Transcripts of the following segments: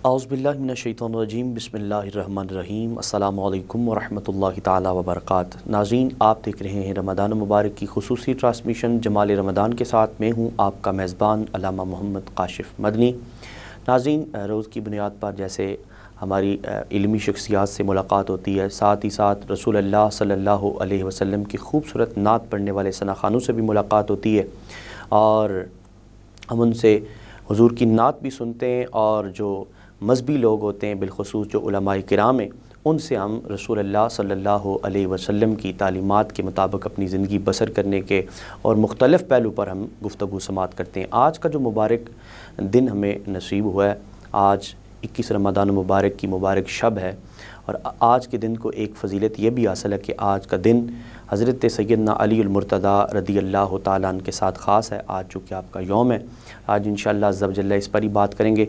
औज़ुबिल्लाहि मिनश्शैतानिर्रजीम बिस्मिल्लाहिर्रहमानिर्रहीम अस्सलामु अलैकुम वरहमतुल्लाहि ताला वबरकातुहू। नाज़रीन, आप देख रहे हैं रमज़ान मुबारक की खुसूसी ट्रांसमिशन जमाल रमज़ान के साथ मैं हूँ आपका मेज़बान अल्लामा मोहम्मद काशिफ़ मदनी। नाज़रीन, रोज़ की बुनियाद पर जैसे हमारी इल्मी शख्सियात से मुलाकात होती है, साथ ही साथ रसूल अल्लाह सल्लल्लाहु अलैहि वसल्लम की खूबसूरत नात पढ़ने वाले सना खानों से भी मुलाकात होती है और हम उनसे हुज़ूर की नात भी सुनते हैं और जो मज़हबी लोग होते हैं, बिलख़ुसूस जो उलमाए किराम हैं, उनसे हम रसूल अल्लाह सल्लल्लाहु अलैहि वसल्लम की तालीमात के मुताबिक अपनी ज़िंदगी बसर करने के और मुख्तलिफ़ पहलू पर हम गुफ्तगू समात करते हैं। आज का जो मुबारक दिन हमें नसीब हुआ है, आज 21 रमज़ान मुबारक की मुबारक शब है और आज के दिन को एक फ़जीलत ये भी हासिल है कि आज का दिन हज़रत सैयदना अली मुर्तज़ा रदी अल्लाह तआला अन्हु के साथ ख़ास है। आज चूँकि आपका यौम है, आज इंशाअल्लाह अज़्ज़ा व जल्ला इस पर ही बात करेंगे।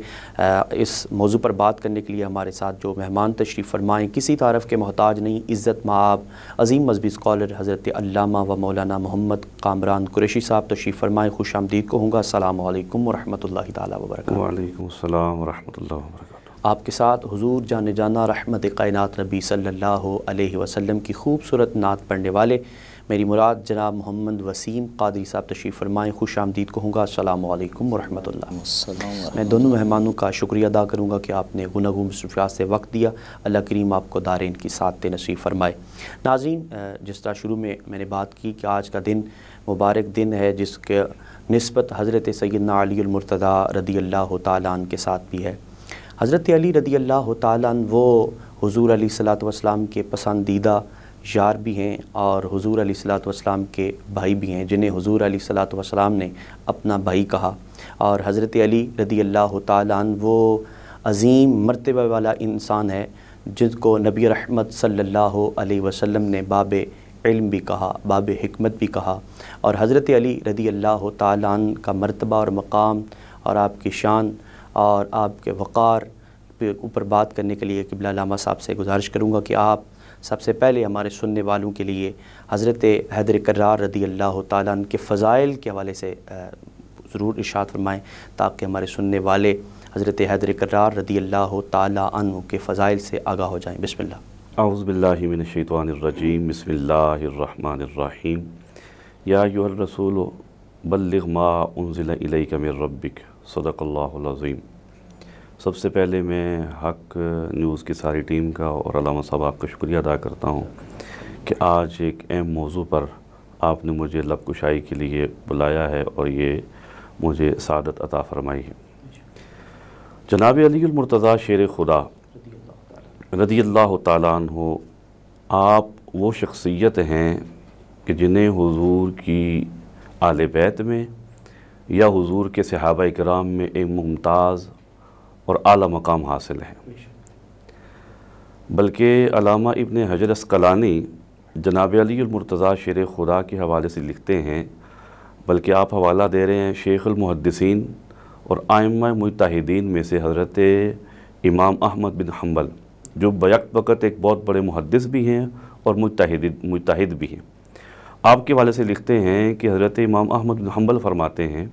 इस मौजू पर बात करने के लिए हमारे साथ जो मेहमान तशरीफ़ फरमाएँ, किसी तारफ़ के मोहताज नहीं, इज़्ज़त माब अज़ीम मज़हबी स्कॉलर हज़रत अल्लामा व मौलाना मोहम्मद कामरान कुरैशी साहब तशरीफ़ फरमाएँ। खुश आमदीद को होगा। अस्सलामु अलैकुम वरहमतुल्लाहि ताला वबरकातुहू। वालेकुम अस्सलाम वरहमतुल्लाहि वबरकातुहू। आपके साथ हुज़ूर जाने जाना रहमत कायनात नबी सल्लल्लाहु अलैहि वसल्लम की खूबसूरत नात पढ़ने वाले मेरी मुराद जनाब मोहम्मद वसीम क़ादरी साहब तशरीफ़ फरमाएँ। खुश आमदीद कहूँगा। अस्सलामु अलैकुम वरहमतुल्लाह। मैं दोनों मेहमानों का शुक्रिया अदा करूँगा कि आपने गुनागू मसरूफ़ियात से वक्त दिया। अल्लाह करीम आपको दारेन की साथ नसीब फरमाए। नाज़रीन, जिस तरह शुरू में मैंने बात की कि आज का दिन मुबारक दिन है जिसके निस्बत हज़रत सैयदना अली मुर्तज़ा रदी अल्लाह तआला अन्हु के साथ भी है। हज़रत अली रदी अल्लाह तआला अन्हु वो हुज़ूर अलैहिस्सलातु वस्सलाम के पसंदीदा यार भी हैं और हुज़ूर अलैहिस्सलातु वस्सलाम के भाई भी हैं, जिन्हें हुज़ूर अलैहिस्सलातु वस्सलाम ने अपना भाई कहा। और हज़रत अली रदी अल्लाह तआला अन्हु वो अज़ीम मर्तबे वाला इंसान है जिसको नबी रहमत सल्लल्लाहु अलैहि वसल्लम ने बाबे इल्म भी कहा, बाबे हिकमत भी कहा। और हज़रत अली रदी अल्लाह तआला अन्हु का मर्तबा और मकाम और आपकी शान और आपके वक़ार के ऊपर बात करने के लिए क़िबला अल्लामा साहब से गुजारिश करूँगा कि आप सबसे पहले हमारे सुनने वालों के लिए हज़रत हैदर कर्रार रदी अल्लाह तआला अन्हु के फ़ज़ाइल के हवाले से ज़रूर इरशाद फरमाएँ ताकि हमारे सुनने वाले हज़रत हैदर कर्रार रदी अल्लाह तआला अन्हु के फ़ज़ाइल से आगाह हो जाएँ। बिस्मिल्लाह। औज़ु बिल्लाहि मिनश्शैतानिर्रजीम बिस्मिल्लाहिर्रहमानिर्रहीम। या अय्युहर रसूल बल्लिग़ मा उन्ज़िला इलैका मिर रब्बिक सदक़ल्लाहुल अज़ीम। सबसे पहले मैं हक़ न्यूज़ की सारी टीम का और अल्लामा साहब आपका शुक्रिया अदा करता हूँ कि आज एक अहम मौजू पर आपने मुझे लब कुशाई के लिए बुलाया है और ये मुझे सादत अता फ़रमाई है। जनाब अली मुर्तज़ा शेर खुदा रदी अल्लाह तआला अन्हु आप वो शख्सियत हैं कि जिन्हें हुज़ूर की आले बैत में या हुज़ूर के सहाबा किराम में एक मुमताज़ और आला मकाम हासिल है। बल्कि अल्लामा इब्न हजर अस्क़लानी जनाब अली मुर्तज़ा शेर खुदा के हवाले से लिखते हैं, बल्कि आप हवाला दे रहे हैं शेख़ुल मुहद्दिसीन और आइम्मा मुज्तहिदीन में से हज़रत इमाम अहमद बिन हम्बल, जो बैक वक़्त एक बहुत बड़े मुहद्दिस भी हैं और मुज्तहिद भी हैं। आपके हवाले से लिखते हैं कि हज़रत इमाम अहमद बिन हम्बल फरमाते हैं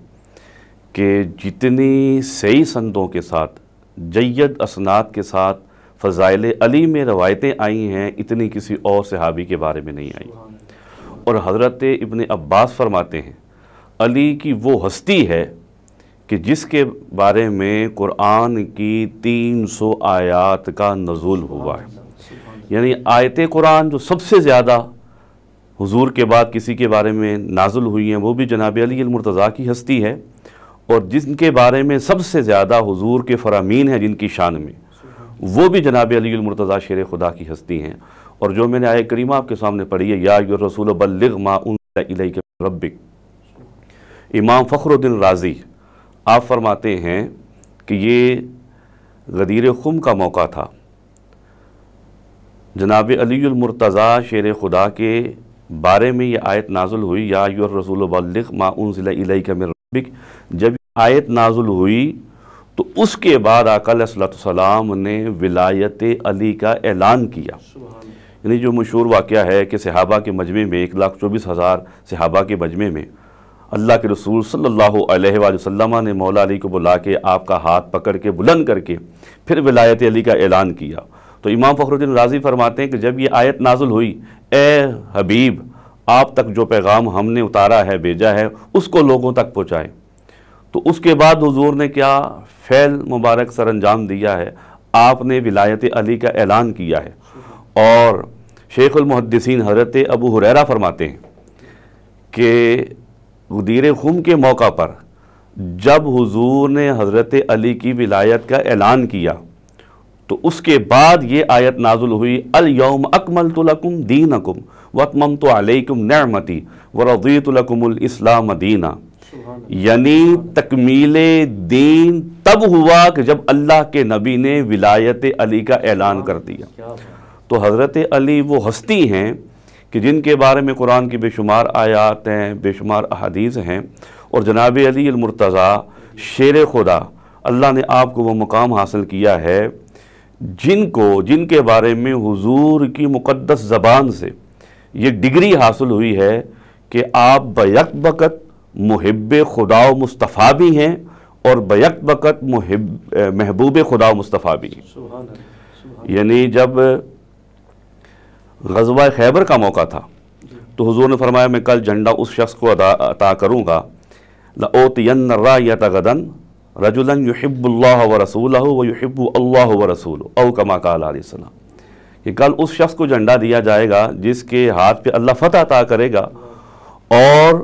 कि जितनी सही संदों के साथ जय्यद असनाद के साथ फ़ज़ाइल अली में रवायतें आई हैं, इतनी किसी और सहाबी के बारे में नहीं आई। और हज़रत इब्न अब्बास फरमाते हैं अली की वो हस्ती है कि जिसके बारे में कुरान की 300 आयात का नज़ूल हुआ है। यानी आयत कुरान जो सबसे ज़्यादा हुज़ूर के बाद किसी के बारे में नाज़िल हुई हैं वो भी जनाब अली मुर्तज़ा की हस्ती है, और जिनके बारे में सबसे ज़्यादा हुज़ूर के फ़रामीन हैं जिनकी शान में, वो भी जनाब अली मुर्तज़ा शेर खुदा की हस्ती हैं। और जो मैंने आयत करीमा आपके सामने पढ़ी है, या अय्युहर रसूल बल्लिग़ मा उन्ज़िला इलैका मिर रब्बिक, इमाम फ़खरुद्दीन राज़ी आप फरमाते हैं कि ये गदीर खुम का मौका था। जनाब अली मुर्तज़ा शेर खुदा के बारे में ये आयत नाज़िल हुई, या अय्युहर रसूल बल्लिग़ मा उन्ज़िला इलैका मिर रब्बिक। जब आयत नाज़िल हुई तो उसके बाद आका अलैहिस्सलाम ने विलायत अली का ऐलान किया। यानी जो मशहूर वाक़या है कि सहाबा के मजमे में 1,24,000 सहाबा के मजमे में अल्लाह के रसूल सल्लल्लाहु अलैहि वसल्लम ने मौला अली को बुला के आपका हाथ पकड़ के बुलंद करके फिर विलायत अली का ऐलान किया। तो इमाम फ़खरुद्दीन राज़ी फरमाते हैं कि जब ये आयत नाज़िल हुई, ए हबीब आप तक जो पैगाम हमने उतारा है, भेजा है, उसको लोगों तक पहुँचाएँ। तो उसके बाद हुजूर ने क्या फ़ैल मुबारक सर अंजाम दिया है, आपने विलायत अली का ऐलान किया है। और शेखुल मुहद्दिसीन हज़रत अबू हुरैरा फरमाते हैं कि गदीर खुम के मौका पर जब हुजूर ने हज़रत अली की विलायत का ऐलान किया तो उसके बाद ये आयत नाजुल हुई, अल यौम अकमलतु लकुम दीनकुम व अतममतु अलैकुम निअमती व रज़ीतु लकुमुल इस्लाम दीना। यानी तकमीले दीन तब हुआ कि जब अल्लाह के नबी ने विलायत अली का ऐलान कर दिया। तो हज़रत अली वो हस्ती हैं कि जिनके बारे में कुरान की बेशुमार आयात हैं, बेशुमार अहादीस हैं, और जनाब अली अल मुर्तज़ा शेर खुदा, अल्लाह ने आपको वो मुकाम हासिल किया है जिनके बारे में हुजूर की मुक़द्दस ज़बान से ये डिग्री हासिल हुई है कि आप बैक बकत मुहिब खुदा व मुस्तफ़ा भी हैं और बैक बकत महबूब खुदा व मुस्तफ़ा भी हैं। यानी जब ग़ज़वा खैबर का मौका था तो हुजूर ने फरमाया मैं कल झंडा उस शख्स को अता करूँगा, लओतियन्न रायत गदन रजुलन युहिब्बुल्लाह व रसूलहु व युहिब्बु अल्लाह व रसूलहु औ कमा क़ाल अलैहि सल्लम, कि कल उस शख्स को झंडा दिया जाएगा जिसके हाथ पे अल्लाह फतह अता करेगा और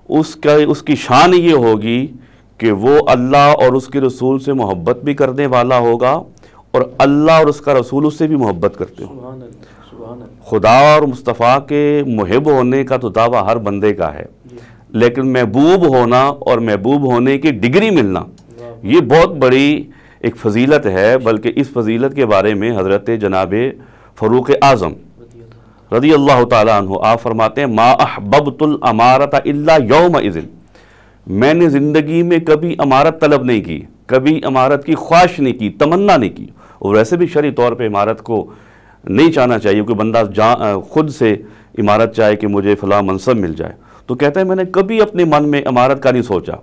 उसकी शान ये होगी कि वो अल्लाह और उसके रसूल से मोहब्बत भी करने वाला होगा और अल्लाह और उसका रसूल उससे भी मोहब्बत करते हो। खुदा और मुस्तफ़ा के मुहिब होने का तो दावा हर बंदे का है, लेकिन महबूब होना और महबूब होने की डिग्री मिलना ये बहुत बड़ी एक फ़जीलत है। बल्कि इस फ़जीलत के बारे में हज़रत जनाब फ़ारूक़ आज़म रज़ी अल्लाह ताला अन्हु आप फरमाते हैं, मा अहबब्तुल अमारत इल्ला यौम इज़िन, मैंने ज़िंदगी में कभी अमारत तलब नहीं की, कभी अमारत की ख्वाहिश नहीं की, तमन्ना नहीं की। और वैसे भी शरई तौर पे इमारत को नहीं चाहना चाहिए कि बंदा खुद से इमारत चाहे कि मुझे फ़लाँ मनसब मिल जाए। तो कहता है मैंने कभी अपने मन में इमारत का नहीं सोचा,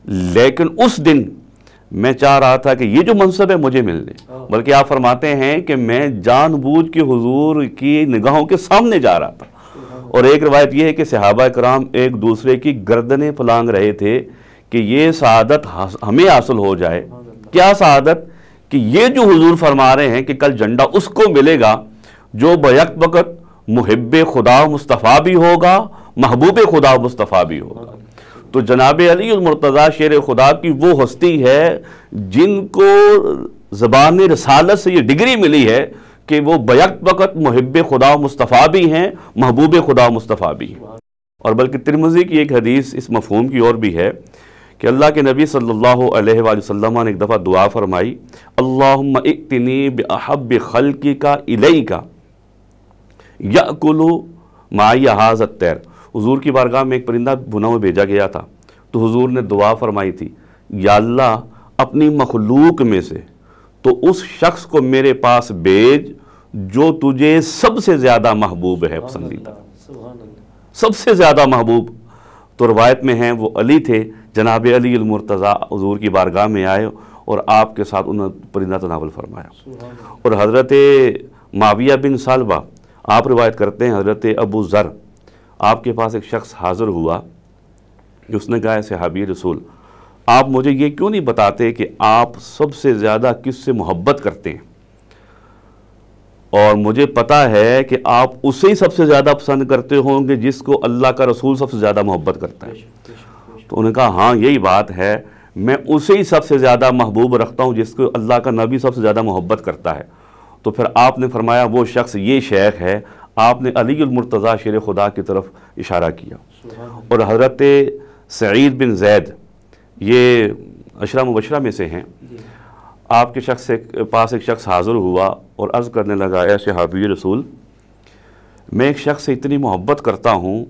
लेकिन उस दिन मैं चाह रहा था कि ये जो मनसब है मुझे मिल जाए। बल्कि आप फरमाते हैं कि मैं जानबूझ के हुजूर की निगाहों के सामने जा रहा था। और एक रवायत ये है कि सहाबा कराम एक दूसरे की गर्दनें फलांग रहे थे कि ये सआदत हमें हासिल हो जाए। क्या सआदत? कि ये जो हुजूर फरमा रहे हैं कि कल झंडा उसको मिलेगा जो बैक वक़्त मुहिब खुदा मुस्तफ़ा भी होगा, महबूब खुदा मुस्तफ़ा भी होगा। तो जनाब अली अल मुर्तज़ा शेर खुदा की वो हस्ती है जिनको ज़बान रसालत से ये डिग्री मिली है कि वो बैक वक़्त मुहिब खुदा मुस्तफ़ा भी हैं, महबूब खुदा मुस्तफ़ा भी हैं। और बल्कि तिरमिज़ी की एक हदीस इस मफ़हूम की ओर भी है कि अल्लाह के नबी सल्लल्लाहु अलैहि वसल्लम ने एक दफ़ा दुआ फरमाई, अल्लाहुम्मा इक्तिनी बिअहब्बि खल्क़िका इलैका याकुलु माइया हाज़त तैर। हुजूर की बारगाह में एक परिंदा भुना हुआ भेजा गया था, तो हुजूर ने दुआ फरमाई थी, या अल्लाह अपनी मखलूक में से तो उस शख्स को मेरे पास भेज जो तुझे सबसे ज़्यादा महबूब है, पसंदीदा, सबसे ज़्यादा महबूब। तो रवायत में हैं वो अली थे, जनाब अली अल मुर्तज़ा हुजूर की बारगाह में आए और आपके साथ उन्होंने परिंदा तनावल फरमाया। और हज़रत माविया बिन सालबा आप रिवायत करते हैं, हज़रत अबू ज़र आपके पास एक शख्स हाज़िर हुआ कि उसने कहा, सहाबी रसूल आप मुझे ये क्यों नहीं बताते कि आप सबसे ज़्यादा किससे मोहब्बत करते हैं, और मुझे पता है कि आप उसे ही सबसे ज़्यादा पसंद करते होंगे जिसको अल्लाह का रसूल सबसे ज़्यादा मोहब्बत करता है। तो उन्होंने कहा हाँ यही बात है, मैं उसे ही सबसे ज़्यादा महबूब रखता हूँ जिसको अल्लाह का नबी सबसे ज़्यादा मोहब्बत करता है। तो फिर आपने फरमाया वो शख्स ये शेख है, आपने अली अल मुर्तज़ा शेर खुदा की तरफ इशारा किया। और हज़रत सईद बिन ज़ैद ये अशरा मुबशरा में से हैं, आपके शख्स पास एक शख्स हाज़िर हुआ और अर्ज़ करने लगा, ऐसे हाबी रसूल मैं एक शख्स से इतनी मोहब्बत करता हूँ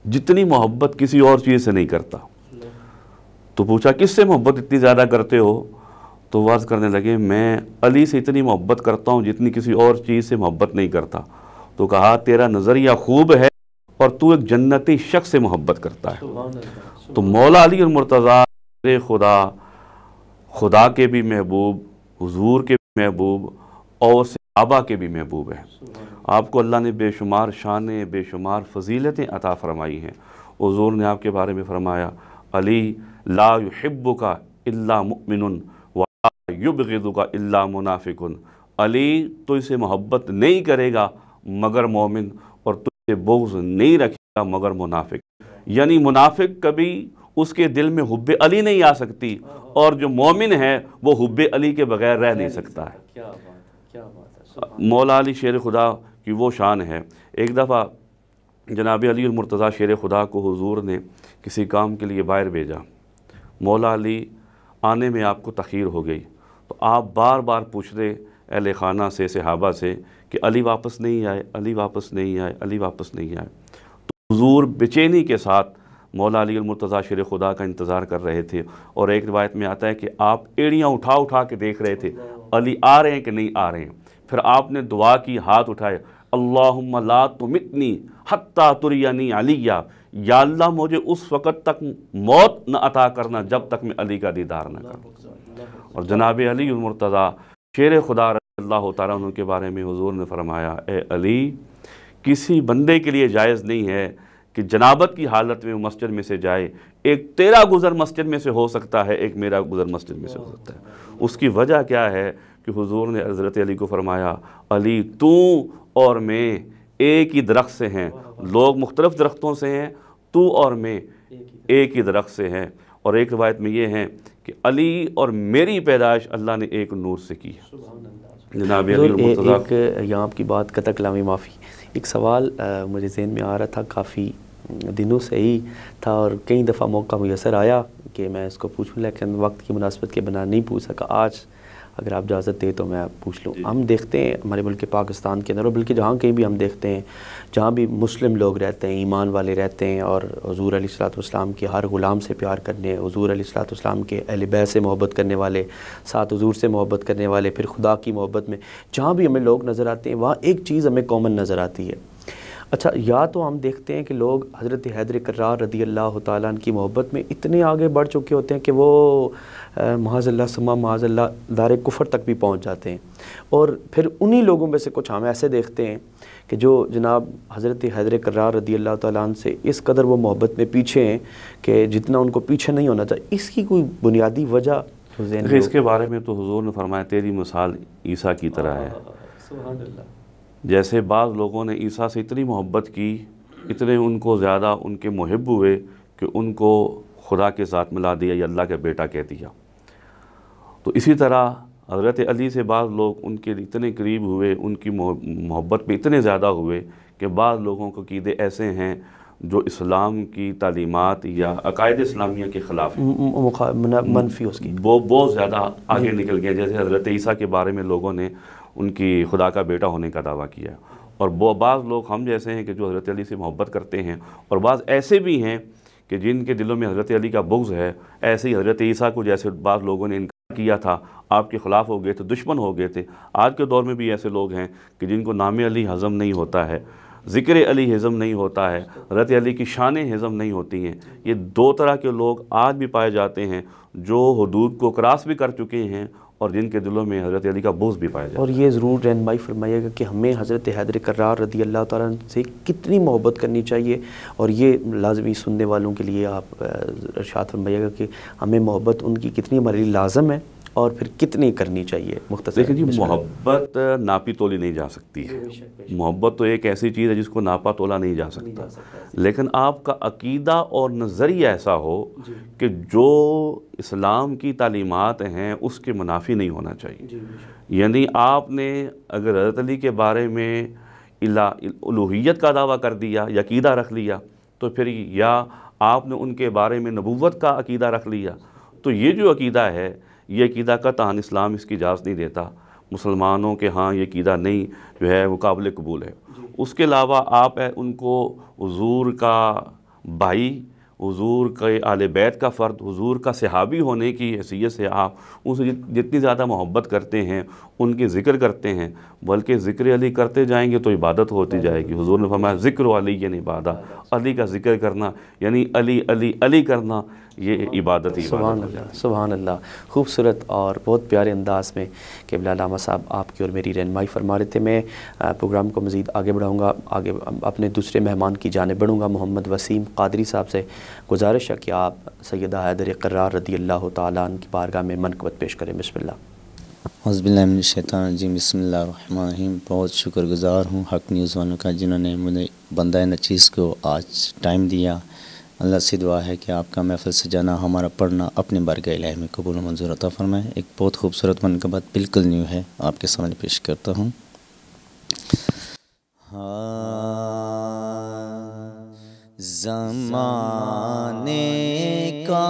जितनी मोहब्बत किसी और चीज़ से नहीं करता। तो पूछा किससे मोहब्बत इतनी ज़्यादा करते हो? तो वाज़ करने लगे, मैं अली से इतनी मोहब्बत करता हूँ जितनी किसी और चीज़ से मोहब्बत नहीं करता। तो कहा तेरा नज़रिया खूब है और तू एक जन्नती शख्स से मोहब्बत करता है। तो मौला अली और मुर्तज़ा खुदा, खुदा के भी महबूब, हुजूर के भी महबूब और सहाबा के भी महबूब हैं। आपको अल्लाह ने बेशुमार शान, बेशुमार फजीलतें अता फरमाई हैं। हुजूर ने आपके बारे में फरमाया, अली ला युहिब्बुका इल्ला मुमिनुन व ला युबग़िदुका इल्ला मुनाफिकुन। अली तो इसे मोहब्बत नहीं करेगा मगर मोमिन, और तुझसे बुग़्ज़ नहीं रखेगा मगर मुनाफिक। यानी मुनाफिक कभी उसके दिल में हुब्बे अली नहीं आ सकती, और जो मोमिन है वो हुब्बे अली के बगैर रह नहीं सकता है। क्या बात है। मौला अली शेर खुदा की वो शान है। एक दफ़ा जनाब अली और मुर्तज़ा शेर खुदा को हुजूर ने किसी काम के लिए बाहर भेजा। मौला अली आने में आपको तख़ीर हो गई, तो आप बार बार पूछ रहे अहले खाना से, सहाबा से कि अली वापस नहीं आए, अली वापस नहीं आए, अली वापस नहीं आए। तो हुजूर बेचैनी के साथ मौला अली और मुर्तज़ा शेर खुदा का इंतज़ार कर रहे थे। और एक रिवायत में आता है कि आप एड़ियाँ उठा उठा के देख रहे थे अली आ रहे हैं कि नहीं आ रहे हैं। फिर आपने दुआ की, हाथ उठाए, अल्लाहुम्मा ला तुमितनी हत्ता तुरियनी अलिया, या अल्लाह मुझे उस वक़्त तक मौत न अता करना जब तक मैं अली का दीदार न करूँ। और जनाब अली और मुर्तज़ा शेर खुदा रज़ियल्लाहु तआला अन्हु के बारे में हुजूर ने फरमाया, ए अली, किसी बंदे के लिए जायज़ नहीं है कि जनाबत की हालत में मस्जिद में से जाए। एक तेरा गुज़र मस्जिद में से हो सकता है, एक मेरा गुज़र मस्जिद में से हो सकता है। उसकी वजह क्या है कि हुजूर ने हज़रत अली को फरमाया, अली तू और मैं एक ही दरख्त से हैं। लोग मुख्तलिफ़ दरख्तों से हैं, तू और मैं एक ही दरख्त से हैं। और एक रिवायत में ये है कि अली और मेरी पैदाइश अल्लाह ने एक नूर से की है। जनाब अली और मुर्तज़ा एक यहाँ आपकी बात कतक कलामी माफ़ी, एक सवाल मुझे ज़हन में आ रहा था, काफ़ी दिनों से ही था और कई दफ़ा मौका मुयसर आया कि मैं इसको पूछूं, लेकिन वक्त की मुनासबत के बिना नहीं पूछ सका। आज अगर आप इजाज़त दें तो मैं पूछ लूँ। हम देखते हैं हमारे मुल्क पाकिस्तान के अंदर, और बल्कि जहाँ कहीं भी हम देखते हैं जहाँ भी मुस्लिम लोग रहते हैं, ईमान वाले रहते हैं और हुज़ूर अलैहिस्सलाम के हर ग़ुलाम से प्यार करने, हुज़ूर अलैहिस्सलाम के अहले बैत से मोहब्बत करने वाले, साथ हुज़ूर से मोहब्बत करने वाले, फिर खुदा की मोहब्बत में जहाँ भी हमें लोग नज़र आते हैं, वहाँ एक चीज़ हमें कॉमन नज़र आती है। अच्छा, या तो हम देखते हैं कि लोग हज़रत हैदर कर्रार रज़ियल्लाहु ताला अन्हु की मोहब्बत में इतने आगे बढ़ चुके होते हैं कि वो माज़अल्लाह सुम्मा माज़अल्लाह दार कुफ़र तक भी पहुंच जाते हैं। और फिर उन्हीं लोगों में से कुछ हम ऐसे देखते हैं कि जो जनाब हज़रत हैदर कर्रार रज़ियल्लाहु ताला अन्हु से इस कदर वो मोहब्बत में पीछे हैं कि जितना उनको पीछे नहीं होना चाहिए। इसकी कोई बुनियादी वजह? इसके बारे में तो हुजूर ने फरमाया, तेरी मिसाल ईसा की तरह है। जैसे बाज़ लोगों ने ईसा से इतनी मोहब्बत की, इतने उनको ज़्यादा उनके मुहिब हुए कि उनको खुदा के साथ मिला दिया या अल्लाह का बेटा कह दिया। तो इसी तरह हज़रत अली से बाज़ लोग उनके इतने करीब हुए, उनकी मोहब्बत में इतने ज़्यादा हुए कि बाज़ लोगों के अक़ीदे ऐसे हैं जो इस्लाम की तालीमात या अकायद इस्लामिया के ख़िलाफ़ मनफी उसकी वो बहुत ज़्यादा आगे निकल गए। जैसे हज़रत ईसा के बारे में लोगों ने उनकी खुदा का बेटा होने का दावा किया। और वो बाज़ लोग हम जैसे हैं कि जो हज़रत अली से मोहब्बत करते हैं, और बाज़ ऐसे भी हैं कि जिनके दिलों में हज़रत अली का बुग़्ज़ है। ऐसे ही हज़रत ईसा को जैसे बाज़ लोगों ने इनकार किया था, आपके ख़िलाफ़ हो गए थे, दुश्मन हो गए थे। आज के दौर में भी ऐसे लोग हैं कि जिनको नाम अली हज़म नहीं होता है, ज़िक्र अली हज़म नहीं होता है, हज़रत अली की शानें हज़म नहीं होती हैं। ये दो तरह के लोग आज भी पाए जाते हैं जो हुदूद को क्रॉस भी कर चुके हैं और जिनके दिलों में हज़रत अली का बुग़्ज़ भी पाया जाता है। और ये ज़रूर रहनुमाई फरमाइएगा कि हमें हज़रत हैदर कर्रार रज़ियल्लाहु ताला अन्हु से कितनी मोहब्बत करनी चाहिए, और ये लाज़मी सुनने वालों के लिए आप इरशाद फरमाइएगा कि हमें मोहब्बत उनकी कितनी हमारे लिए लाज़म है और फिर कितनी करनी चाहिए। मुख्तसर देखिए जी, मोहब्बत नापी तोली नहीं जा सकती है। मोहब्बत तो एक ऐसी चीज़ है जिसको नापा तोला नहीं जा सकता। लेकिन आपका अकीदा और नज़रिया ऐसा हो कि जो इस्लाम की तालीमात हैं उसके मुनाफी नहीं होना चाहिए। यानी आपने अगर हज़रत अली के बारे में उलूहियत का दावा कर दिया या अकीदा रख लिया, तो फिर या आपने उनके बारे में नबूवत का अकीदा रख लिया, तो ये जो अकीदा है ये अकीदा कतई इस्लाम इसकी इजाज़त नहीं देता। मुसलमानों के हाँ ये अकीदा नहीं जो है वो काबिल कबूल है। उसके अलावा आप उनको हुज़ूर का भाई हुजूर के आले बैत का फ़र्द, हुजूर का सहाबी होने की हैसियत से आप उनसे जितनी ज़्यादा मोहब्बत करते हैं, उनके ज़िक्र करते हैं, बल्कि ज़िक्र अली करते जाएंगे तो इबादत होती जाएगी। हुजूर ने फरमाया ज़िक्र अली यानी इबादत, अली का ज़िक्र करना यानी अली अली अली करना, ये इबादत ही सुभान अल्लाह, सुभान अल्लाह। खूबसूरत और बहुत प्यारे अंदाज़ में क़िबला अल्लामा साहब आपकी और मेरी रहनुमाई फरमा रहे थे। मैं प्रोग्राम को मज़ीद आगे बढ़ाऊँगा, आगे अपने दूसरे मेहमान की जानिब बढ़ूँगा। मोहम्मद वसीम क़ादरी साहब से गुजारिश है कि आप सैयदा हैदर क़र्रार रज़ी अल्लाह तआला अन्हु की बारगाह में मनक़बत पेश करें। बिस्मिल्लाह। औज़ुबिल्लाहि मिनश्शैतानिर्रजीम, बिस्मिल्लाहिर्रहमानिर्रहीम। बहुत शुक्रगुज़ार हूँ हक़ न्यूज़ वालों का, जिन्होंने मुझे बंदा नचीज़ को आज टाइम दिया। अल्लाह से दुआ है कि आपका महफ़िल सजाना, हमारा पढ़ना अपने बारगाह इलाही में कबूल व मंजूर अता फ़रमाए। एक बहुत खूबसूरत मनक़बत बिल्कुल न्यू है, आपके सामने पेश करता हूँ। ज़माने का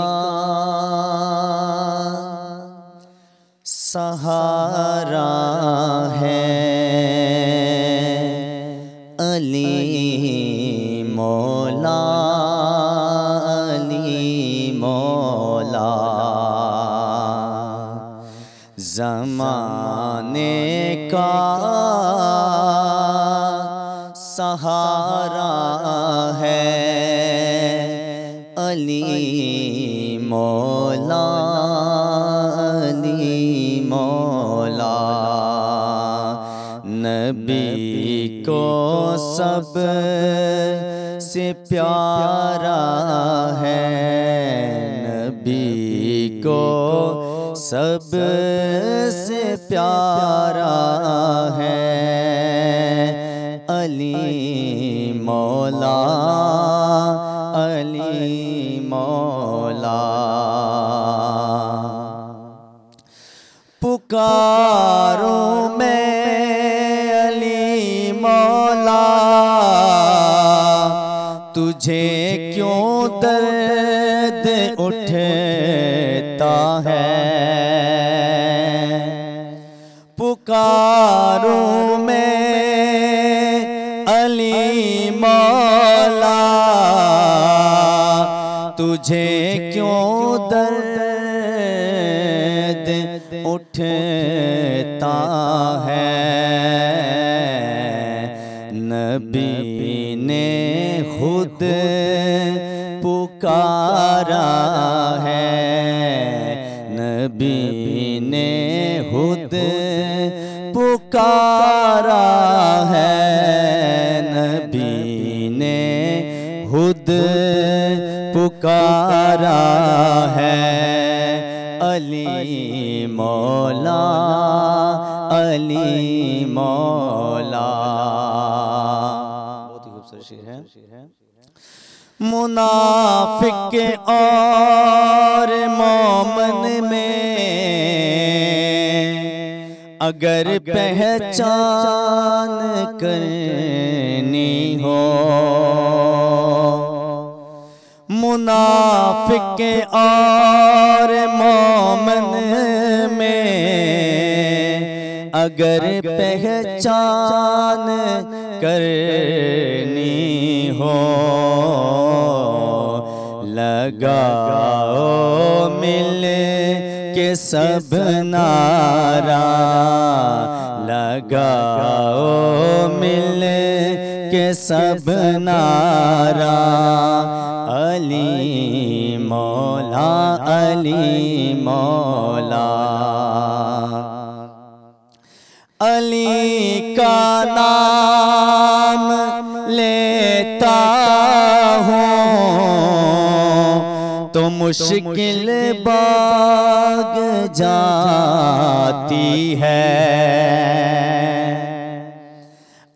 सहारा है अली मौला, अली मौला। ज़माने का सहारा है अली मौला, अली मौला। नबी को सब से प्यारा है, नबी को सब से प्यारा है अली मौला, अली मौला। पुकारो मैं अली मौला, तुझे क्यों दर्द उठता है। पुकारो मैं अली मौला, तुझे क्यों दर्द उठता है। नबी ने खुद पुकारा है, नबी ने खुद पुकारा है, नबी ने खुद पुकारा है अली मौला, अली मौला। बहुत ही खूबसूरत शेर है। मुनाफिक और मोमिन में अगर पहचान करनी हो, मुनाफिक और मोमिन में अगर पहचान करनी हो, लगाओ मिल के सब नारा, लगाओ मिल के सब नारा अली मौला, अली मौला। अली का नाम लेता हूँ तो मुश्किल बाग जाती है।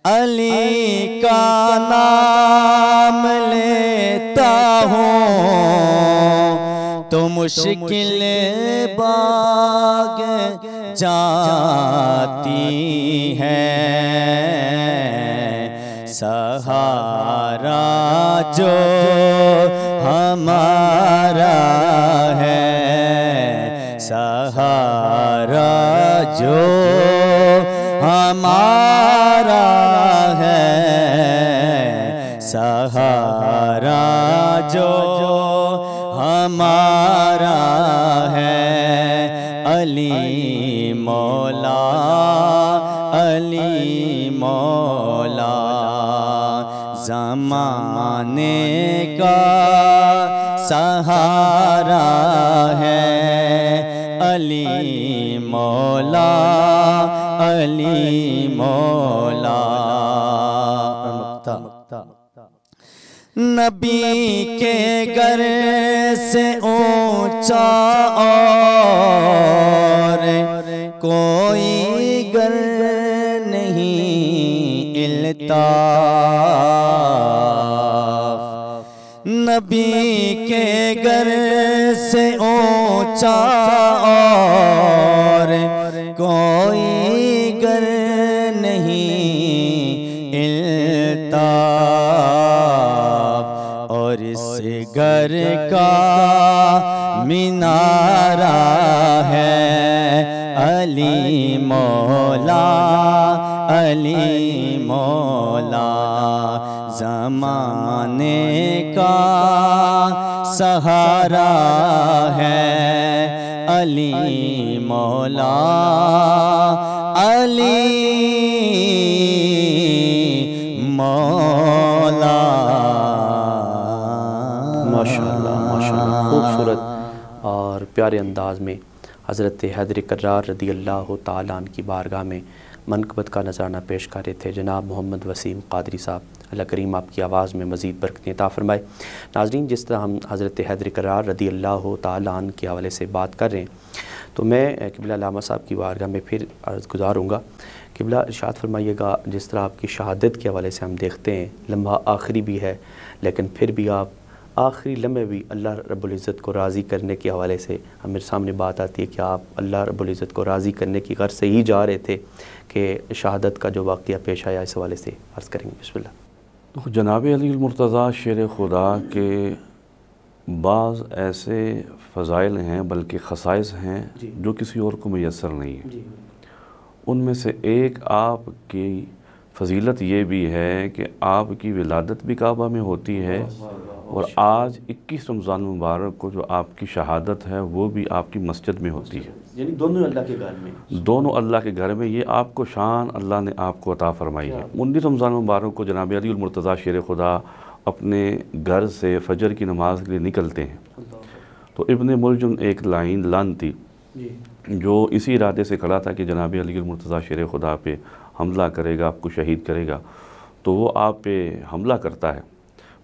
अली का नाम लेता हूँ तो मुश्किल बाग जाती है। सहारा जो हमारा है, सहारा जो हमारा है, सहारा जो हमारा है अली मौला, अली मौला। ज़माने का सहारा है अली मौला, अली मौला। नबी के घर से ऊंचा और कोई घर नहीं इल्ताफ। नबी के घर से ऊंचा और कोई घर नहीं इल्ताफ। और इस घर का मीनारा है अली मौला, अली मौला। ज़माने का सहारा है अली मौला, अली मौला। माशाअल्लाह माशाअल्लाह, खूबसूरत और प्यारे अंदाज में हज़रत हैदर कर्रार रदी अल्लाह ताला अन्हु की बारगाह में मनक़बत का नज़राना पेश कर रहे थे जनाब मोहम्मद वसीम क़ादरी साहब। अल्लाह करीम आपकी आवाज़ में मज़ीद बरकतें अता फ़रमाए। नाज़रीन, जिस तरह हम हज़रत हैदर कर्रार रदी अल्लाह ताला अन्हु के हवाले से बात कर रहे हैं, तो मैं क़िबला अल्लामा साहब की बारगाह में फिर अर्ज़ गुज़ारूँगा। क़िबला इरशाद फरमाइएगा, जिस तरह आपकी शहादत के हवाले से हम देखते हैं लम्हा आखिरी भी है, लेकिन फिर भी आप आखिरी लम्हे भी अल्लाह रब्बुल इज़्ज़त को राज़ी करने के हवाले से हमारे सामने बात आती है कि आप अल्लाह रब्बुल इज़्ज़त को राज़ी करने की गर्ज़ से ही जा रहे थे कि शहादत का जो वाक़या पेश आया, इस हवाले से अर्ज़ करेंगे। बिस्मिल्लाह। तो जनाब अली मुर्तज़ा शेर खुदा के बाज़ ऐसे फ़ज़ाइल हैं, बल्कि ख़साइस हैं जो किसी और को मैसर नहीं है। उनमें से एक आपकी फ़जीलत ये भी है कि आपकी विलादत भी काबा में होती है, और आज 21 रमज़ान मुबारक को जो आपकी शहादत है वो भी आपकी मस्जिद में होती है। यानी दोनों अल्लाह के घर में, दोनों अल्लाह के घर में। ये आपको शान अल्लाह ने आपको अता फ़रमाई है। 19 रमज़ान मुबारक को जनाब अली मुर्तज़ा शेर खुदा अपने घर से फ़जर की नमाज के लिए निकलते हैं, तो इब्ने मुलजुम एक लाइन लानती जो इसी इरादे से खड़ा था कि जनाब अली मुर्तज़ा शेर खुदा पे हमला करेगा, आपको शहीद करेगा, तो वो आप पे हमला करता है।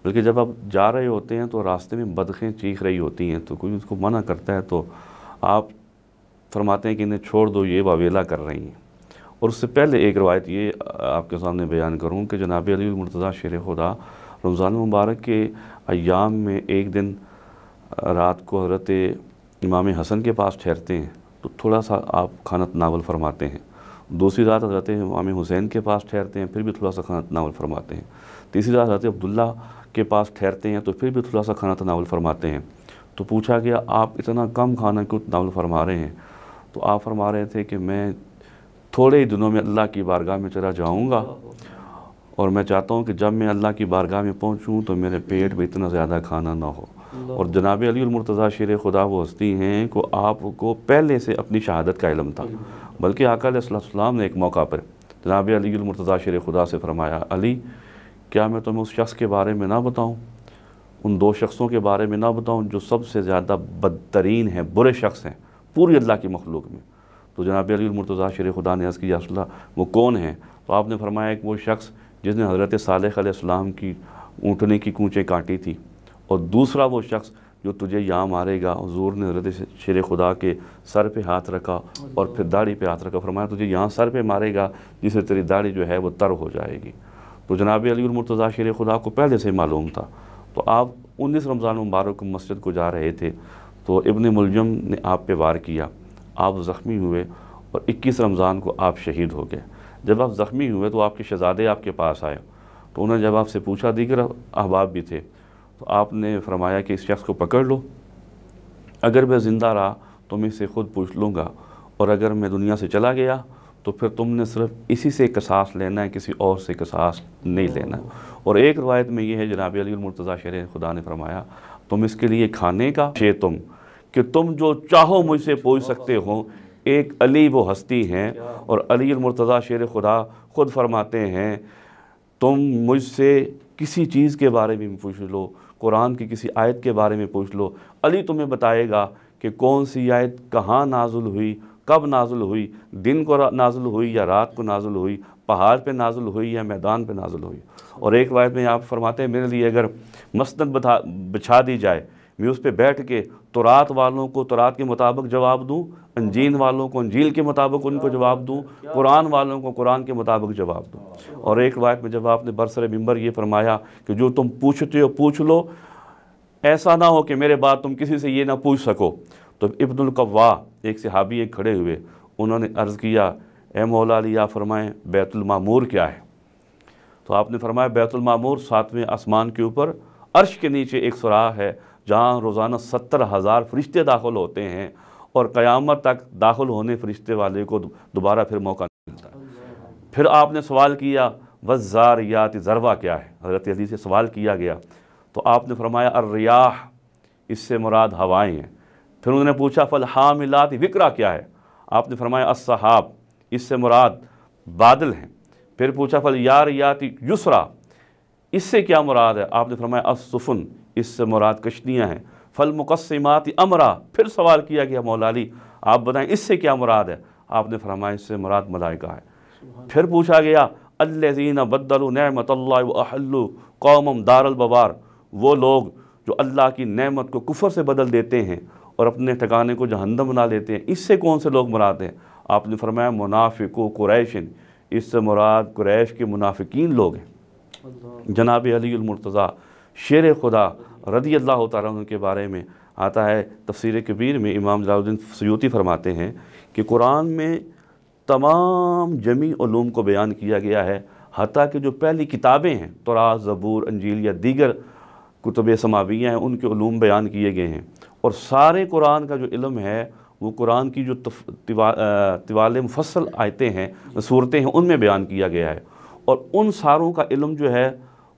बल्कि जब आप जा रहे होते हैं तो रास्ते में बदखें चीख रही होती हैं, तो कोई उसको मना करता है, तो आप फरमाते हैं कि इन्हें छोड़ दो, ये वावेला कर रही हैं। और उससे पहले एक रवायत ये आपके सामने बयान करूँ कि जनाब अली मुर्तज़ा शेर खुदा रमज़ान मुबारक के अय्याम में एक दिन रात को हज़रत इमाम हसन के पास ठहरते हैं, तो थोड़ा सा आप खाना तनावल फरमाते हैं। दूसरी रात हज़रत इमाम हुसैन के पास ठहरते हैं, फिर भी थोड़ा सा खाना तनावल फरमाते हैं। तीसरी रात हज़रत अब्दुल्ला के पास ठहरते हैं, तो फिर भी थोड़ा सा खाना तनावल फरमाते हैं। तो पूछा गया, आप इतना कम खाना क्यों तनावल फरमा रहे हैं? तो आप फरमा रहे थे कि मैं थोड़े ही दिनों में अल्लाह की बारगाह में चला जाऊँगा, और मैं चाहता हूँ कि जब मैं अल्लाह की बारगाह में पहुँचूँ तो मेरे पेट में इतना ज़्यादा खाना ना हो। और जनाब अली मुर्तज़ा शेर खुदा वो हस्ती हैं को आपको पहले से अपनी शहादत का इल्म था। बल्कि आका अलैहिस्सलाम ने एक मौका पर जनाब अली मुर्तज़ा शेर खुदा से फरमाया, अली क्या मैं तुम्हें उस शख्स के बारे में ना बताऊँ, उन दो शख्सों के बारे में ना बताऊँ जो सबसे ज़्यादा बदतरीन हैं, बुरे शख्स हैं पूरी अल्लाह की मखलूक में। तो जनाब अली मुर्तज़ा शेर खुदा ने अर्ज़ किया, रसूलल्लाह वो कौन है? तो आपने फरमाया कि वो शख्स जिसने हज़रत सालेह अलैहिस्सलाम की ऊँटने की कूँचें काटी थी, और दूसरा वो शख्स जो तुझे यहाँ मारेगा। हुज़ूर ने हज़रत शेर खुदा के सर पे हाथ रखा और फिर दाढ़ी पे हाथ रखा, फरमाया तुझे यहाँ सर पे मारेगा जिससे तेरी दाढ़ी जो है वो तर हो जाएगी। तो जनाब अली मुर्तज़ा शेर खुदा को पहले से मालूम था। तो आप 19 रमज़ान मुबारक को मस्जिद को जा रहे थे, तो इब्ने मुलजुम ने आप पे वार किया, आप ज़ख्मी हुए, और 21 रमज़ान को आप शहीद हो गए। जब आप ज़ख्मी हुए तो आपके शहज़ादे आपके पास आए, तो उन्होंने जब आपसे पूछा, दीगर अहबाब भी थे, तो आपने फरमाया कि इस शख्स को पकड़ लो, अगर मैं ज़िंदा रहा तो मैं इससे ख़ुद पूछ लूँगा, और अगर मैं दुनिया से चला गया तो फिर तुमने सिर्फ इसी से क़िसास लेना है, किसी और से क़िसास नहीं लेना। और एक रवायत में ये है, जनाब अली मुर्तज़ा शेर खुदा ने फरमाया, तुम इसके लिए खाने का शे तुम कि तुम जो चाहो मुझसे पूछ सकते हो। एक अली वो हस्ती हैं, और अली मुर्तज़ा शेर खुदा ख़ुद फरमाते हैं, तुम मुझसे किसी चीज़ के बारे में पूछ लो, कुरान की किसी आयत के बारे में पूछ लो, अली तुम्हें बताएगा कि कौन सी आयत कहाँ नाजुल हुई, कब नाजुल हुई, दिन को नाजुल हुई या रात को नाजुल हुई, पहाड़ पे नाजुल हुई या मैदान पे नाजुल हुई। और एक वायत में आप फरमाते हैं, मेरे लिए अगर मसनद बिछा दी जाए, मैं उस पर बैठ के तौरात वालों को तौरात के मुताबिक जवाब दूँ, अंजील वालों को अंजील के मुताबिक उनको जवाब दूँ, कुरान वालों को कुरान के मुताबिक जवाब दूँ। और एक वायत में जब आपने बरसर मिंबर ये फरमाया कि जो तुम पूछते हो पूछ लो, ऐसा ना हो कि मेरे बाद तुम किसी से ये ना पूछ सको। तो इब्नुल कव्वा एक सहाबी एक खड़े हुए, उन्होंने अर्ज़ किया, ए मौला अली आप फरमाएँ बैतुल मामूर क्या है? तो आपने फरमाया, बैतुल मामूर 7वें आसमान के ऊपर अर्श के नीचे एक सुराख है, जहाँ रोज़ाना 70,000 फरिश्ते दाखिल होते हैं, और क़यामत तक दाखिल होने फरिश्ते वाले को दोबारा फिर मौका नहीं मिलता। फिर आपने सवाल किया, वज़्ज़ारियात ज़रवा क्या है? हज़रत अली से सवाल किया गया, तो आपने फरमाया, अर्रियाह, इससे मुराद हवाएँ हैं। फिर उन्होंने पूछा, फल हामिलात विक्रा क्या है? आपने फरमाया, अस्सहाब, इससे मुराद बादल हैं। फिर पूछा, फल यारियात युसरा, इससे क्या मुराद है? आपने फरमाया, अस्सुफुन, इससे मुराद कश्तियाँ हैं। फल मुक़स्सिमात अमरा, फिर सवाल किया गया, मौला अली आप बताएं इससे क्या मुराद है? आपने फरमाया, इससे मुराद मलाइका है। फिर पूछा गया, अल्लज़ीना बद्दलू नेमतल्लाहि व अहल्लू कौमम दारल बवार, वो लोग जो अल्लाह की नेमत को कुफर से बदल देते हैं और अपने ठिकाने को जहन्नम बना लेते हैं, इससे कौन से लोग मुराद हैं? आपने फरमाया, मुनाफिकु कुरैशिन, इससे मुराद कुरैश के मुनाफिकीन लोग हैं। जनाब अली मुर्तज़ा शेर खुदा रज़ी अल्लाह तआला अन्हु के बारे में आता है, तफसीर कबीर में इमाम जलालुद्दीन सयूती फरमाते हैं कि कुरान में तमाम जमी उलूम को बयान किया गया है, हत्ता कि जो पहली किताबें हैं, तौरात, ज़बूर, अंजील या दीगर कुतुब समावियाँ हैं, उनके उलूम बयान किए गए हैं। और सारे कुरान का जो इल्म है, वो कुरान की जो तिवाले मुफस्सल आयतें हैं, सूरतें हैं, उनमें बयान किया गया है। और उन सारों का इल्म जो है,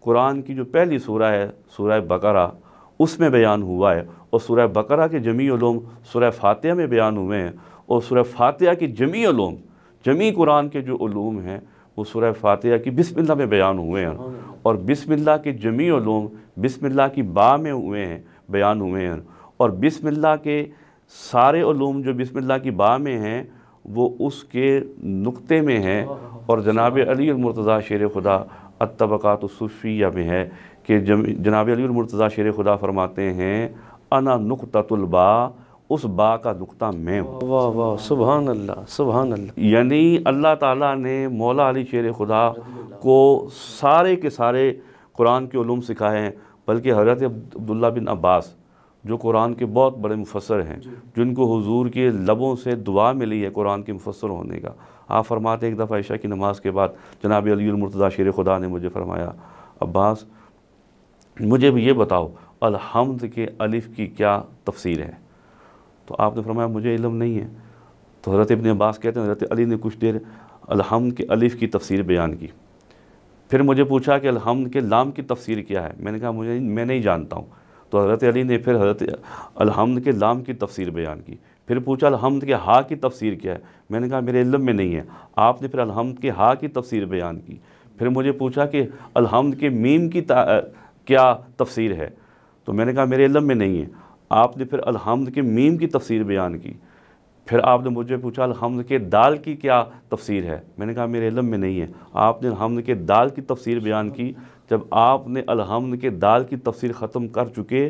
कुरान की जो पहली सूरह है, सूरह बकरा, उसमें बयान हुआ है। और सूरह बकरा के जमी उलूम सूरह फातिहा में बयान हुए हैं, और सूरह फातिहा की जमी उलूम, जमी कुरान के जो उलूम हैं, वो सूरह फातिहा की बिस्मिल्लाह में बयान हुए हैं। और बिस्मिल्लाह के जमी उलूम बिस्मिल्लाह की बा में हुए हैं, बयान हुए हैं। और बिस्मिल्लाह के सारे उलूम जो बिस्मिल्लाह की बा में हैं, वो उसके नुक्ते में हैं। और जनाब अली मुर्तज़ा शेर खुदा अत्तबक़ात सुफ़िया में है कि जनाब अली मुर्तज़ा शेर खुदा फरमाते हैं, अना नुक़्ततुल बा, उस बा का नुक्ता मैं हूँ। वाह वाह, सुभान अल्लाह, सुभान अल्लाह। यानी अल्लाह ताला ने मौला अली शेर खुदा को सारे के सारे कुरान के उलूम सिखाए हैं। बल्कि हज़रत अब्दुल्ला बिन अब्बास जो कुरान के बहुत बड़े मुफस्सर हैं, जिनको हुजूर के लबों से दुआ मिली है कुरान के मुफस्सर होने का, आप फरमाते एक दफ़ा इशा की नमाज़ के बाद जनाब अली मुर्तज़ा शेर खुदा ने मुझे फरमाया, अब्बास मुझे भी ये बताओ अलहम्द के अलिफ़ की क्या तफसीर है? तो आपने फरमाया, मुझे इल्म नहीं है। तो हज़रत इब्न अब्बास कहते हैं, हज़रत अली ने कुछ देर अलहम्द के अलिफ़ की तफसीर बयान की। फिर मुझे पूछा कि अलहम्द के लाम की तफसीर क्या है? मैंने कहा मैं नहीं जानता हूँ। तो हज़रत अली ने फिर हज़रत अलहम्द के लाम की तफसीर बयान की। फिर पूछा अलहम्द के हा की तफसीर क्या है? मैंने कहा मेरे इल्म में नहीं है। आपने फिर अलहम्द के हा की तफसीर बयान की। फिर मुझे पूछा कि अलहम्द के मीम की क्या तफसीर है? तो मैंने कहा मेरे इल्म में नहीं है। आपने फिर अलहम्द के मीम की तफसीर बयान की। फिर आपने मुझे पूछा अलहम्द के दाल की क्या तफसीर है? मैंने कहा मेरे इल्म में नहीं है। आपने अलहम्द के दाल की तफसीर बयान की। जब आपने अलहम्द के दाल की तफसीर ख़त्म कर चुके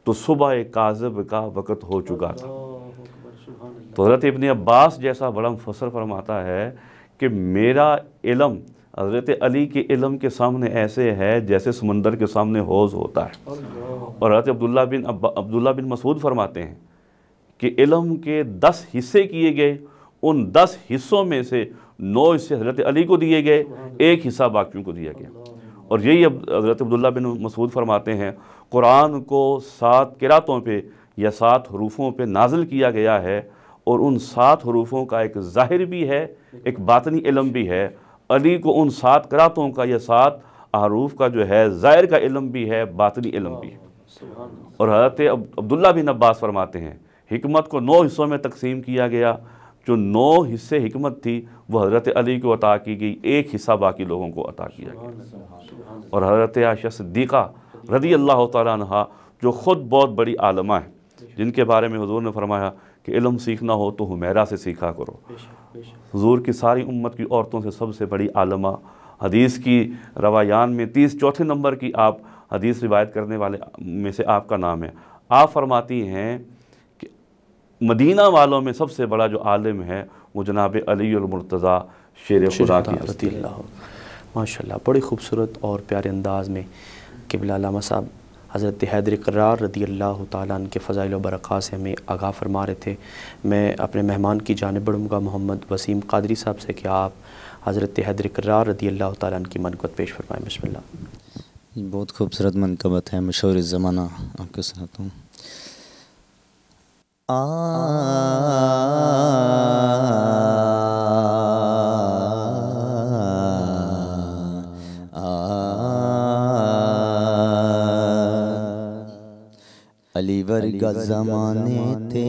तो सुबह काज़िब का वक़्त हो चुका था। तो हज़रत इब्न अब्बास जैसा बड़ा मुफस्सर फरमाता है कि मेरा इल्म हज़रत अली के इल्म के सामने ऐसे है जैसे समंदर के सामने हौज़ होता है। और हज़रत अब्दुल्ला बिन मसूद फरमाते हैं कि इल्म के 10 हिस्से किए गए, उन 10 हिस्सों में से 9 हिस्से हज़रत अली को दिए गए, 1 हिस्सा बाकियों को दिया गया। और यही हज़रत अब्दुल्ला बिन मसूद फरमाते हैं, कुरान को 7 किरातों पे या 7 हरूफों पे नाजिल किया गया है और उन 7 हरूफों का एक ज़ाहिर भी है, एक बातनी इल्म भी है। अली को उन 7 क़रातों का, ये 7 हरूफ का जो है ज़ाहिर का इल्म भी है, बातनी इल्म भी है। और हज़रत अब्दुल्ला बिन अब्बास फरमाते हैं हिकमत को 9 हिस्सों में तकसीम किया गया। जो 9 हिस्से हिकमत थी वो हज़रत अली को अता की गई, 1 हिस्सा बाकी लोगों को अता किया गया। और हज़रत आयशा सिद्दीक़ा रज़ी अल्लाह तआला अन्हा जो ख़ुद बहुत बड़ी आलमा है, जिनके बारे में हुज़ूर ने फरमाया कि इल्म सीखना हो तो हुमैरा से सीखा करो। हुज़ूर की सारी उम्मत की औरतों से सबसे बड़ी आलमा, हदीस की रवायान में 34 नंबर की आप हदीस रिवायत करने वाले में से आपका नाम है। आप फरमाती हैं कि मदीना वालों में सबसे बड़ा जो आलिम है वो जनाब अली मुर्तज़ा शेर खुदा की। माशाल्लाह, बड़ी खूबसूरत और प्यारे अंदाज़ में क़िबला अल्लामा साहब हज़रत हैदर करार रज़ी अल्लाह तआला अन्हु के फ़ज़ाइल व बरक़ात से हमें आगाह फरमा रहे थे। मैं अपने मेहमान की जानिब बढ़ूँगा मोहम्मद वसीम क़ादरी साहब से कि आप हज़रत हैदर करार रज़ी अल्लाह तआला अन्हु की मनक़बत पेश फरमाएँ। बिस्मिल्लाह। बहुत खूबसूरत मनक़बत है, मशहूर ज़माना आपके सुनाता हूँ। अली वर्गा ज़माने ते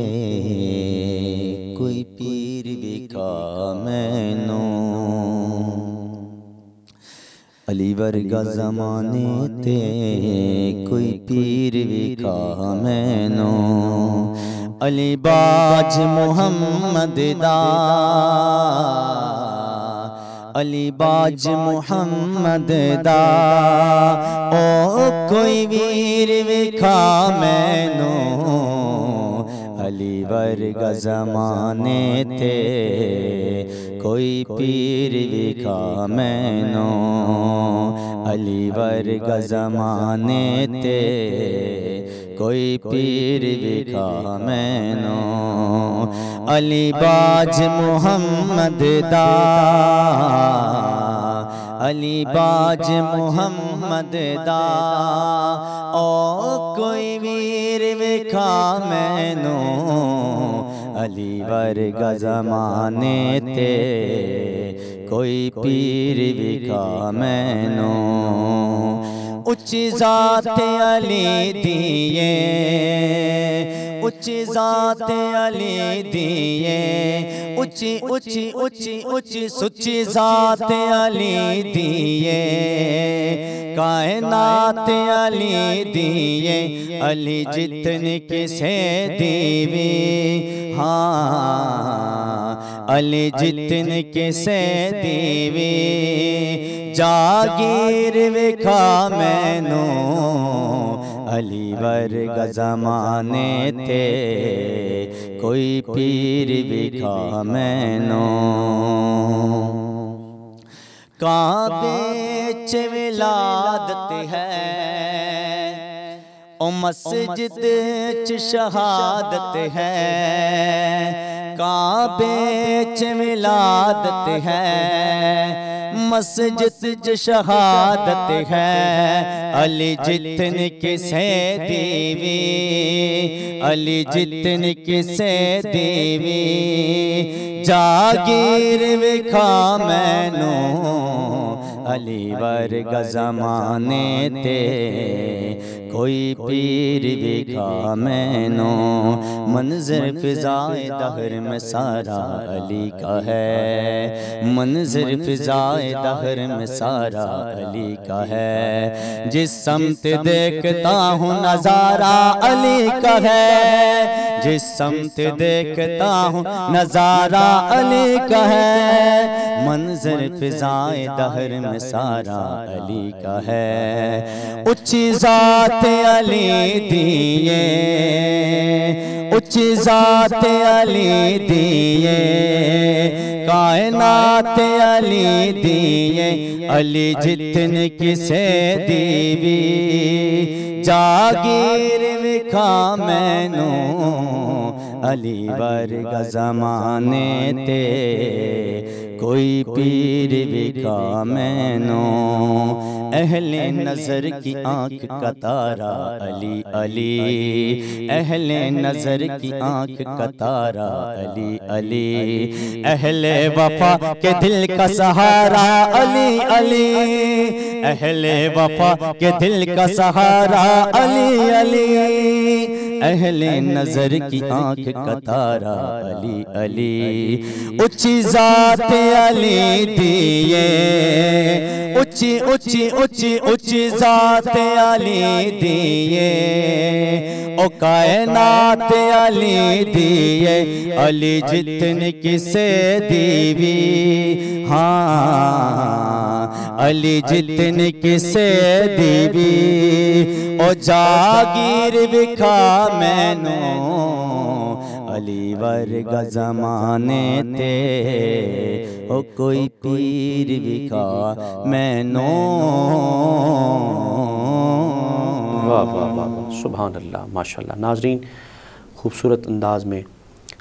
कोई पीर विखा मैनू, अली वर्गा ज़माने ते कोई पीर विखा मैनू, अली बाज मुहम्मद दा, अली बाज मुहम्मद दा, ओ कोई वीर विखा मैनू, अली वर्गा ज़माने ते कोई पीर विखा मैनू, अली वर्गा ज़माने ते कोई पीर विखा मैनू, अली बाज मुहम्मद दा, अली बाज मुहम्मद दा, ओ कोई वीर विखा मैनू, अली वर्गा ज़माने ते कोई पीर विखा मैनू, उच्ची ज़ात अली दिए, उच्ची ज़ात अली दिए, उच्ची उच्ची उच्ची उच्ची सुच्ची ज़ात अली दिए, कायनात अली दिए, अली जितने किसे दीवी, हाँ अली जितने किसे दीवी, जागीर विखा मैनू, अली वर्गा ज़माने ते कोई पीर विखा मैनू, काबे च विलादत है, ओ मस्जिद च शहादत है, काबे च विलादत है, मस्जिद च शहादत है, अली जितन किसे दीवी, अली जितन किसे दीवी, जागीर विखा मैनू, अली वर्गा ज़माने ते कोई पीर विखा मैनू, मंज़र फ़िज़ाए दहर में सारा अली का है, मंज़र फ़िज़ाए दहर में सारा अली का है, जिस समत देखता हूँ नज़ारा अली का है, जिस समत देखता हूँ नज़ारा अली का है, मंज़र फ़िज़ाए दहर में सारा अली का है, उच्ची ज़ात अली दिए, उच्ची ज़ात अली दिए, कायनात अली दिए, अली जितन किसे दीवी, जागीर विखा मैनू, अली वर्ग ज़माने ते कोई पीर विका मैनो अहले नज़र की आँख का तारा अली अली अहले नज़र की आँख का तारा अली अली अहले वफा के दिल का सहारा अली अली अहले वफा के दिल का सहारा अली अली अहले नज़र की आँख का तारा अली अली ऊंची ज़ात अली दिए ऊंची ऊंची ऊंची ऊंची ज़ात अली दिए ओ कायनात अली दिए अली जितने किसे दीवी हाँ अली जितने किसे दीवी ओ जागीर विखा मैनो अली वर्ग ज़माने ते ओ कोई पीर विखा मैनो। वाह वाह वाह सुभान अल्लाह माशाअल्लाह। नाज़रीन, खूबसूरत अंदाज़ में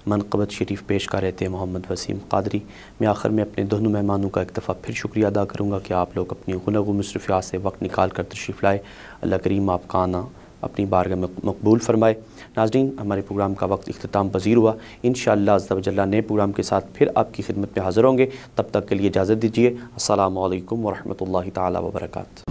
मनक़बत शरीफ पेश कर रहे थे मोहम्मद वसीम क़ादरी। मैं आखिर में अपने दोनों मेहमानों का एक दफ़ा फिर शुक्रिया अदा करूँगा कि आप लोग अपनी गुनाह मुसरफ़ियात से वक्त निकाल कर तशरीफ़ लाए। अल्लाह करीम आपका आना अपनी बारगाह में मकबूल फ़रमाए। नाज़रीन, हमारे प्रोग्राम का वक्त इख्तिताम पज़ीर हुआ। इंशाअल्लाह अज़्ज़ा व जल्ला नए प्रोग्राम के साथ फिर आपकी खिदमत में हाज़िर होंगे। तब तक के लिए इजाज़त दीजिए। अस्सलामु अलैकुम व रहमतुल्लाहि तआला व बरकातहू।